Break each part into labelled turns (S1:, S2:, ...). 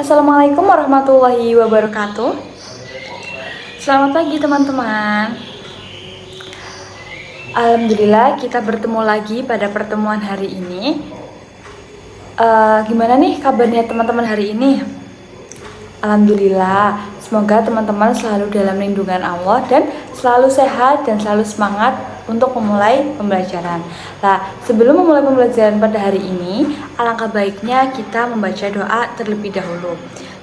S1: Assalamualaikum warahmatullahi wabarakatuh. Selamat pagi teman-teman. Alhamdulillah kita bertemu lagi pada pertemuan hari ini. Gimana nih kabarnya teman-teman hari ini? Alhamdulillah, semoga teman-teman selalu dalam lindungan Allah dan selalu sehat dan selalu semangat untuk memulai pembelajaran. Nah, sebelum memulai pembelajaran pada hari ini, alangkah baiknya kita membaca doa terlebih dahulu.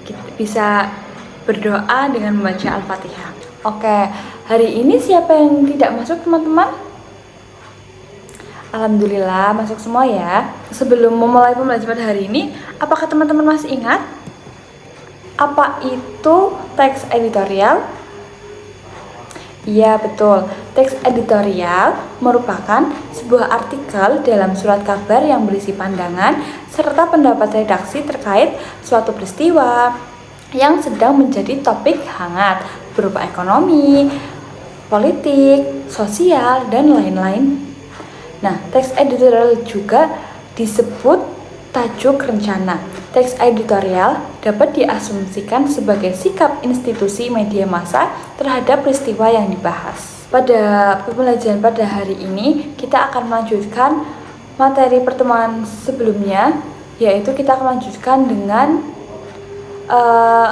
S1: Kita bisa berdoa dengan membaca Al-Fatihah. Oke, hari ini siapa yang tidak masuk teman-teman? Alhamdulillah masuk semua ya. Sebelum memulai pembelajaran pada hari ini, apakah teman-teman masih ingat apa itu teks editorial? Iya betul, teks editorial merupakan sebuah artikel dalam surat kabar yang berisi pandangan serta pendapat redaksi terkait suatu peristiwa yang sedang menjadi topik hangat berupa ekonomi, politik, sosial, dan lain-lain. Nah, teks editorial juga disebut tajuk rencana. Teks editorial dapat diasumsikan sebagai sikap institusi media massa terhadap peristiwa yang dibahas. Pada pembelajaran pada hari ini, kita akan melanjutkan materi pertemuan sebelumnya, yaitu kita akan melanjutkan dengan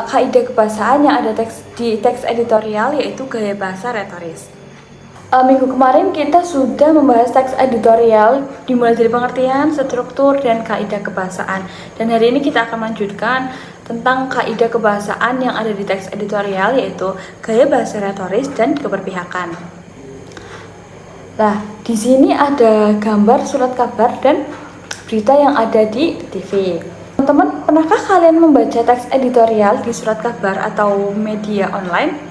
S1: kaidah kebahasaan yang ada di teks editorial, yaitu gaya bahasa retoris. Minggu kemarin kita sudah membahas teks editorial dimulai dari pengertian, struktur, dan kaidah kebahasaan. Dan hari ini kita akan melanjutkan tentang kaidah kebahasaan yang ada di teks editorial, yaitu gaya bahasa retoris dan keberpihakan. Nah, di sini ada gambar surat kabar dan berita yang ada di TV. Teman-teman, pernahkah kalian membaca teks editorial di surat kabar atau media online?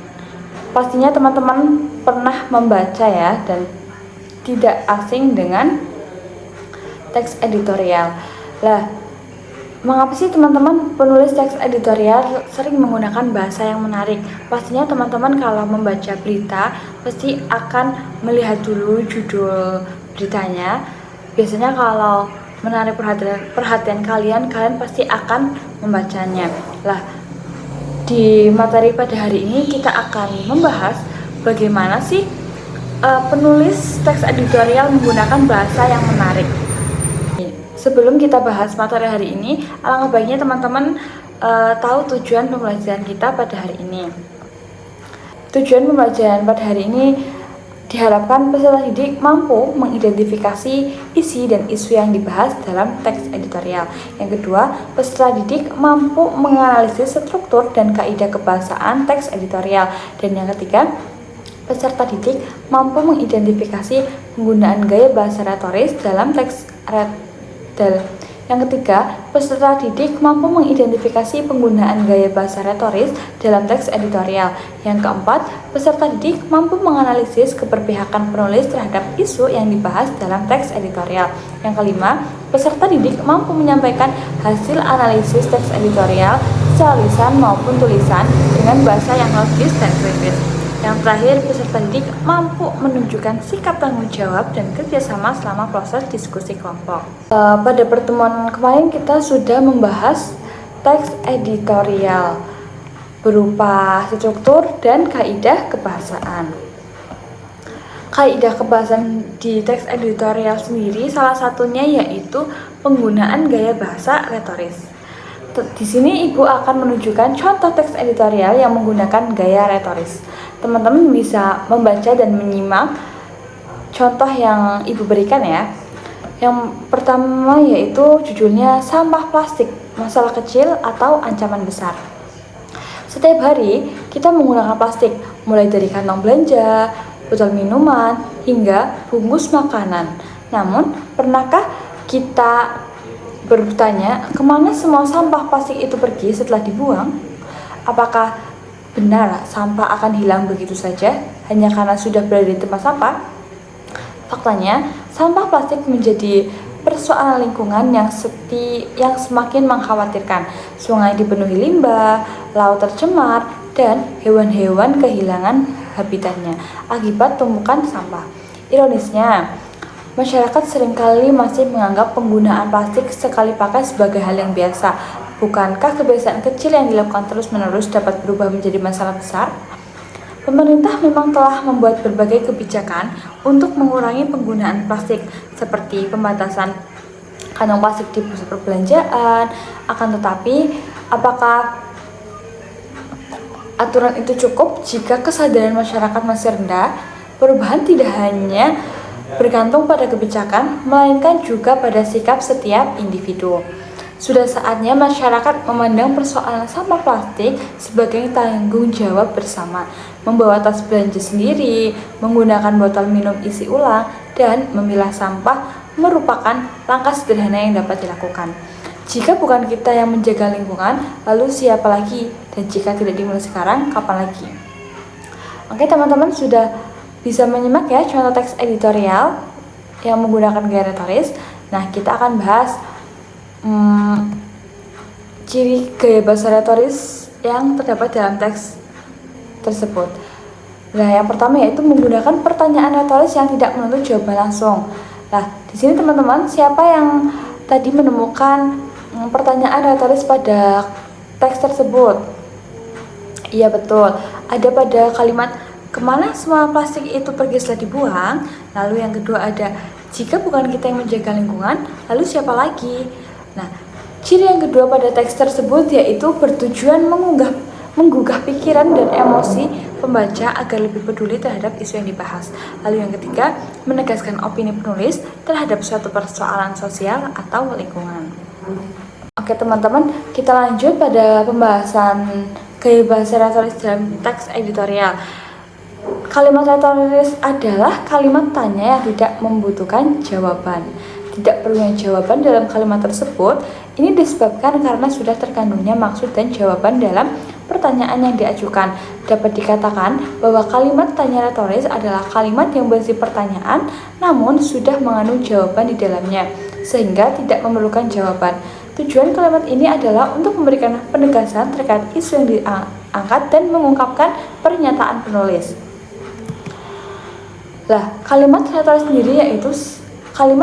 S1: Pastinya teman-teman pernah membaca ya, dan tidak asing dengan teks editorial. Lah, mengapa sih teman-teman penulis teks editorial sering menggunakan bahasa yang menarik? Pastinya teman-teman kalau membaca berita pasti akan melihat dulu judul beritanya. Biasanya kalau menarik perhatian kalian pasti akan membacanya. Lah, di materi pada hari ini kita akan membahas bagaimana sih penulis teks editorial menggunakan bahasa yang menarik. Sebelum kita bahas materi hari ini, alangkah baiknya teman-teman tahu tujuan pembelajaran kita pada hari ini. Tujuan pembelajaran pada hari ini diharapkan peserta didik mampu mengidentifikasi isi dan isu yang dibahas dalam teks editorial. Yang kedua, peserta didik mampu menganalisis struktur dan kaidah kebahasaan teks editorial. Dan yang ketiga, peserta didik mampu mengidentifikasi penggunaan gaya bahasa retoris dalam teks editorial. Yang ketiga, peserta didik mampu mengidentifikasi penggunaan gaya bahasa retoris dalam teks editorial. Yang keempat, peserta didik mampu menganalisis keberpihakan penulis terhadap isu yang dibahas dalam teks editorial. Yang kelima, peserta didik mampu menyampaikan hasil analisis teks editorial secara lisan maupun tulisan dengan bahasa yang logis dan kritis. Yang terakhir, peserta didik mampu menunjukkan sikap tanggung jawab dan kerjasama selama proses diskusi kelompok. Pada pertemuan kemarin kita sudah membahas teks editorial berupa struktur dan kaidah kebahasaan. Kaidah kebahasaan di teks editorial sendiri salah satunya yaitu penggunaan gaya bahasa retoris. Di sini Ibu akan menunjukkan contoh teks editorial yang menggunakan gaya retoris. Teman-teman bisa membaca dan menyimak contoh yang Ibu berikan ya. Yang pertama yaitu judulnya Sampah Plastik, Masalah Kecil atau Ancaman Besar. Setiap hari kita menggunakan plastik, mulai dari kantong belanja, botol minuman, hingga bungkus makanan. Namun, pernahkah kita bertanya kemana semua sampah plastik itu pergi setelah dibuang? Apakah benar sampah akan hilang begitu saja hanya karena sudah berada di tempat sampah? Faktanya, sampah plastik menjadi persoalan lingkungan yang semakin mengkhawatirkan. Sungai dipenuhi limbah, laut tercemar, dan hewan-hewan kehilangan habitatnya akibat tumpukan sampah. Ironisnya, masyarakat seringkali masih menganggap penggunaan plastik sekali pakai sebagai hal yang biasa, Bukankah kebiasaan kecil yang dilakukan terus-menerus dapat berubah menjadi masalah besar? Pemerintah memang telah membuat berbagai kebijakan untuk mengurangi penggunaan plastik, seperti pembatasan kantong plastik di pusat perbelanjaan. Akan tetapi, apakah aturan itu cukup jika kesadaran masyarakat masih rendah? Perubahan tidak hanya bergantung pada kebijakan, melainkan juga pada sikap setiap individu. Sudah saatnya masyarakat memandang persoalan sampah plastik sebagai tanggung jawab bersama, membawa tas belanja sendiri, menggunakan botol minum isi ulang, dan memilah sampah merupakan langkah sederhana yang dapat dilakukan. Jika bukan kita yang menjaga lingkungan, lalu siapa lagi? Dan jika tidak dimulai sekarang, kapan lagi? Oke teman-teman, sudah bisa menyimak ya contoh teks editorial yang menggunakan gaya retoris. Nah, kita akan bahas ciri gaya bahasa retoris yang terdapat dalam teks tersebut. Nah, yang pertama yaitu menggunakan pertanyaan retoris yang tidak menuntut jawaban langsung. Nah, di sini teman-teman, siapa yang tadi menemukan pertanyaan retoris pada teks tersebut? Iya betul, ada pada kalimat kemana semua plastik itu pergi setelah dibuang. Lalu yang kedua ada jika bukan kita yang menjaga lingkungan, lalu siapa lagi? Nah, ciri yang kedua pada teks tersebut yaitu bertujuan menggugah pikiran dan emosi pembaca agar lebih peduli terhadap isu yang dibahas. Lalu yang ketiga, menegaskan opini penulis terhadap suatu persoalan sosial atau lingkungan. Oke teman-teman, kita lanjut pada pembahasan gaya bahasa retoris dalam teks editorial. Kalimat retoris adalah kalimat tanya yang tidak membutuhkan jawaban. Tidak perlunya jawaban dalam kalimat tersebut. Ini disebabkan karena sudah terkandungnya maksud dan jawaban dalam pertanyaan yang diajukan. Dapat dikatakan bahwa kalimat tanya retoris adalah kalimat yang berisi pertanyaan namun sudah mengandung jawaban di dalamnya, sehingga tidak memerlukan jawaban. Tujuan kalimat ini adalah untuk memberikan penegasan terkait isu yang diangkat dan mengungkapkan pernyataan penulis. Kalimat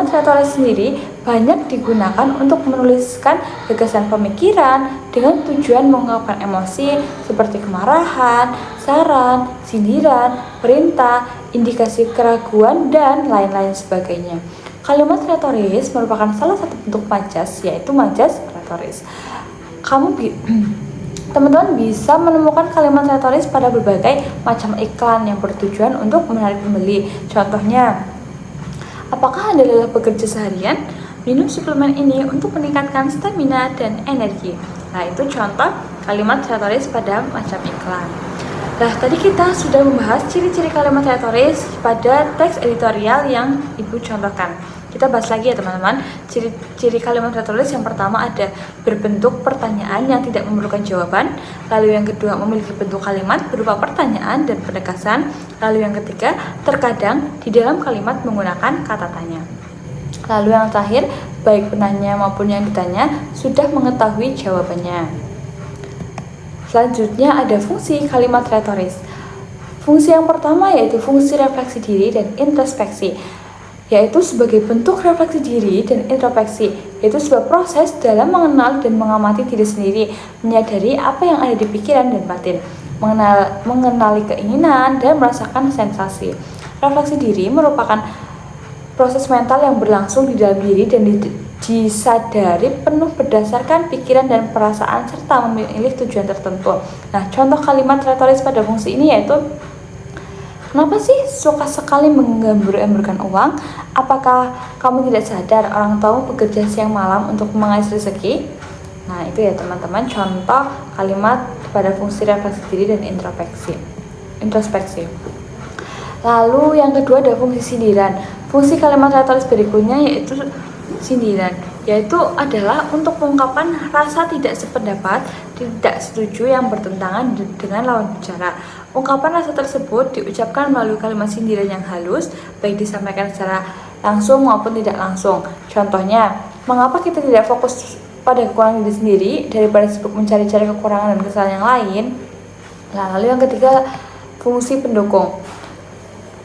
S1: retoris sendiri banyak digunakan untuk menuliskan gagasan pemikiran dengan tujuan mengungkapkan emosi seperti kemarahan, saran, sindiran, perintah, indikasi keraguan, dan lain-lain sebagainya. Kalimat retoris merupakan salah satu bentuk majas, yaitu majas retoris. Teman-teman bisa menemukan kalimat retoris pada berbagai macam iklan yang bertujuan untuk menarik pembeli. Contohnya, apakah Anda lelah bekerja seharian? Minum suplemen ini untuk meningkatkan stamina dan energi. Nah, itu contoh kalimat retoris pada macam iklan. Nah, tadi kita sudah membahas ciri-ciri kalimat retoris pada teks editorial yang Ibu contohkan. Kita bahas lagi ya teman-teman. Ciri kalimat retoris yang pertama ada berbentuk pertanyaan yang tidak memerlukan jawaban. Lalu yang kedua memiliki bentuk kalimat berupa pertanyaan dan penegasan. Lalu yang ketiga terkadang di dalam kalimat menggunakan kata tanya. Lalu yang terakhir baik penanya maupun yang ditanya sudah mengetahui jawabannya. Selanjutnya ada fungsi kalimat retoris. Fungsi yang pertama yaitu fungsi refleksi diri dan introspeksi, yaitu sebagai bentuk refleksi diri dan introspeksi, yaitu sebuah proses dalam mengenal dan mengamati diri sendiri, menyadari apa yang ada di pikiran dan batin, mengenali keinginan dan merasakan sensasi. Refleksi diri merupakan proses mental yang berlangsung di dalam diri dan disadari penuh berdasarkan pikiran dan perasaan serta memilih tujuan tertentu. Nah, contoh kalimat retoris pada fungsi ini yaitu kenapa sih suka sekali menggambur-gamburkan uang? Apakah kamu tidak sadar orang tuamu bekerja siang malam untuk mengais rezeki? Nah, itu ya teman-teman contoh kalimat pada fungsi refleksi diri dan introspeksi. Lalu yang kedua ada fungsi sindiran. Fungsi kalimat retoris berikutnya yaitu sindiran, yaitu adalah untuk mengungkapkan rasa tidak sependapat, tidak setuju yang bertentangan dengan lawan bicara. Ungkapan rasa tersebut diucapkan melalui kalimat sindiran yang halus, baik disampaikan secara langsung maupun tidak langsung. Contohnya, mengapa kita tidak fokus pada kekurangan diri sendiri daripada sibuk mencari-cari kekurangan dan kesalahan yang lain? Lalu yang ketiga, fungsi pendukung.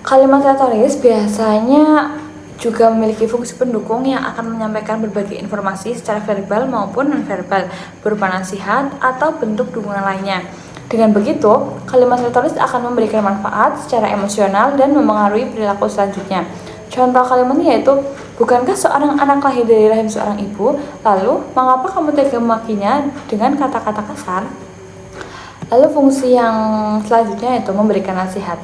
S1: Kalimat retoris biasanya juga memiliki fungsi pendukung yang akan menyampaikan berbagai informasi secara verbal maupun non-verbal, berupa nasihat atau bentuk dukungan lainnya. Dengan begitu, kalimat retoris akan memberikan manfaat secara emosional dan mempengaruhi perilaku selanjutnya. Contoh kalimatnya yaitu, bukankah seorang anak lahir dari rahim seorang ibu? Lalu, mengapa kamu tega memakinya dengan kata-kata kasar? Lalu fungsi yang selanjutnya yaitu memberikan nasihat.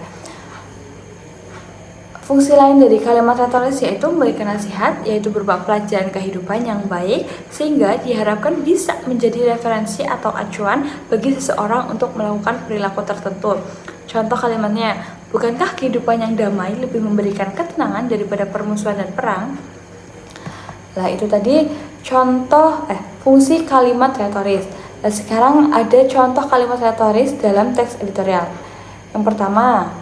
S1: Fungsi lain dari kalimat retoris yaitu memberikan nasihat, yaitu berupa pelajaran kehidupan yang baik, sehingga diharapkan bisa menjadi referensi atau acuan bagi seseorang untuk melakukan perilaku tertentu. Contoh kalimatnya, bukankah kehidupan yang damai lebih memberikan ketenangan daripada permusuhan dan perang? Nah, itu tadi contoh fungsi kalimat retoris. Nah, sekarang ada contoh kalimat retoris dalam teks editorial. Yang pertama,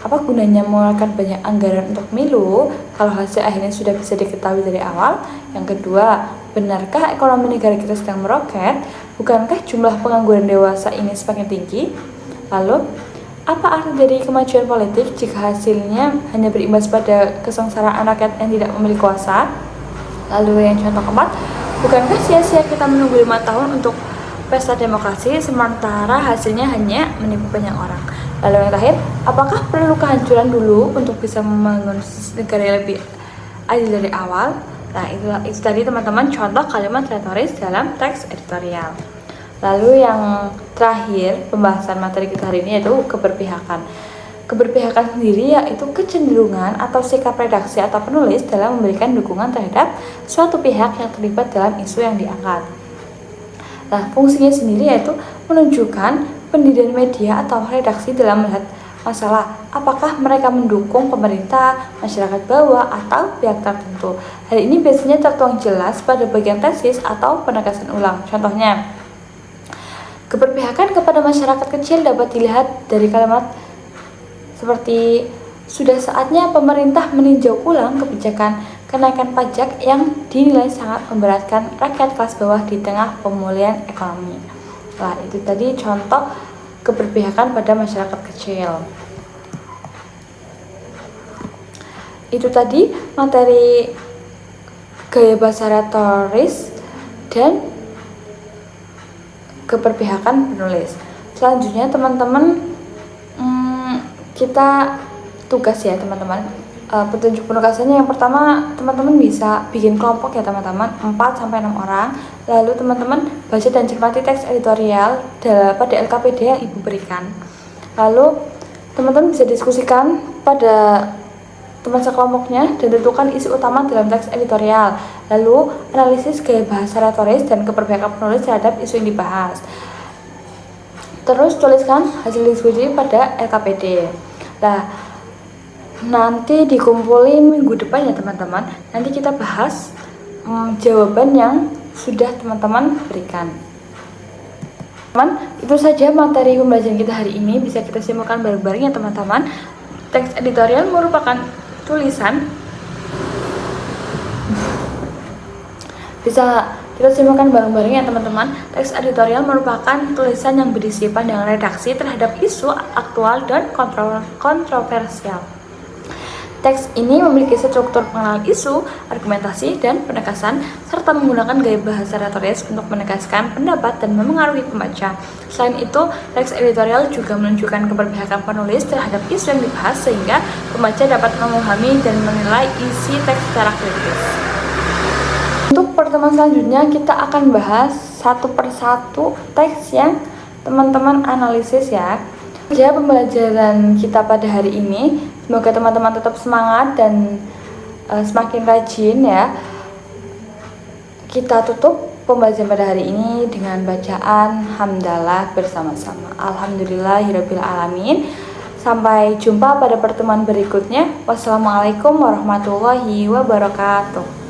S1: apa gunanya mengeluarkan banyak anggaran untuk pemilu kalau hasil akhirnya sudah bisa diketahui dari awal? Yang kedua, benarkah ekonomi negara kita sedang meroket? Bukankah jumlah pengangguran dewasa ini semakin tinggi? Lalu, apa arti dari kemajuan politik jika hasilnya hanya berimbas pada kesengsaraan rakyat yang tidak memiliki kuasa? Lalu yang contoh keempat, bukankah sia-sia kita menunggu 5 tahun untuk pesta demokrasi sementara hasilnya hanya menipu banyak orang? Lalu yang terakhir, apakah perlu kehancuran dulu untuk bisa membangun negara yang lebih adil dari awal? Nah, itu tadi teman-teman contoh kalimat retoris dalam teks editorial. Lalu yang terakhir pembahasan materi kita hari ini yaitu keberpihakan. Keberpihakan sendiri yaitu kecenderungan atau sikap redaksi atau penulis dalam memberikan dukungan terhadap suatu pihak yang terlibat dalam isu yang diangkat. Nah, fungsinya sendiri yaitu menunjukkan pendirian media atau redaksi dalam melihat masalah, apakah mereka mendukung pemerintah, masyarakat bawah, atau pihak tertentu. Hal ini biasanya tertuang jelas pada bagian tesis atau penegasan ulang. Contohnya, keberpihakan kepada masyarakat kecil dapat dilihat dari kalimat seperti, sudah saatnya pemerintah meninjau ulang kebijakan kenaikan pajak yang dinilai sangat memberatkan rakyat kelas bawah di tengah pemulihan ekonomi. Nah, itu tadi contoh keberpihakan pada masyarakat kecil. Itu tadi materi gaya bahasa retoris dan keberpihakan penulis. Selanjutnya teman-teman, kita tugas ya teman-teman. Petunjuk penugasannya yang pertama, teman-teman bisa bikin kelompok ya teman-teman, 4-6 orang. Lalu teman-teman baca dan cermati teks editorial pada LKPD yang ibu berikan. Lalu teman-teman bisa diskusikan pada teman sekelompoknya dan tentukan isi utama dalam teks editorial. Lalu analisis gaya bahasa retoris dan keberpihakan penulis terhadap isu yang dibahas. Terus tuliskan hasil diskusi pada LKPD. Nah, nanti dikumpulin minggu depan ya teman-teman. Nanti kita bahas jawaban yang sudah teman-teman berikan. Teman, itu saja materi pembelajaran kita hari ini. Bisa kita simpulkan bareng-bareng ya teman-teman. Teks editorial merupakan tulisan. Bisa kita simpulkan bareng-bareng ya teman-teman. Teks editorial merupakan tulisan yang berisi pandangan redaksi terhadap isu aktual dan kontroversial. Teks ini memiliki struktur pengenalan isu, argumentasi, dan penegasan, serta menggunakan gaya bahasa retoris untuk menegaskan pendapat dan memengaruhi pembaca. Selain itu, teks editorial juga menunjukkan keberpihakan penulis terhadap isu yang dibahas sehingga pembaca dapat memahami dan menilai isi teks secara kritis. Untuk pertemuan selanjutnya, kita akan bahas satu persatu teks yang teman-teman analisis ya. Saja pembelajaran kita pada hari ini. Semoga teman-teman tetap semangat dan semakin rajin ya. Kita tutup pembelajaran pada hari ini dengan bacaan hamdalah bersama-sama. Alhamdulillahirabbil alamin. Sampai jumpa pada pertemuan berikutnya. Wassalamualaikum warahmatullahi wabarakatuh.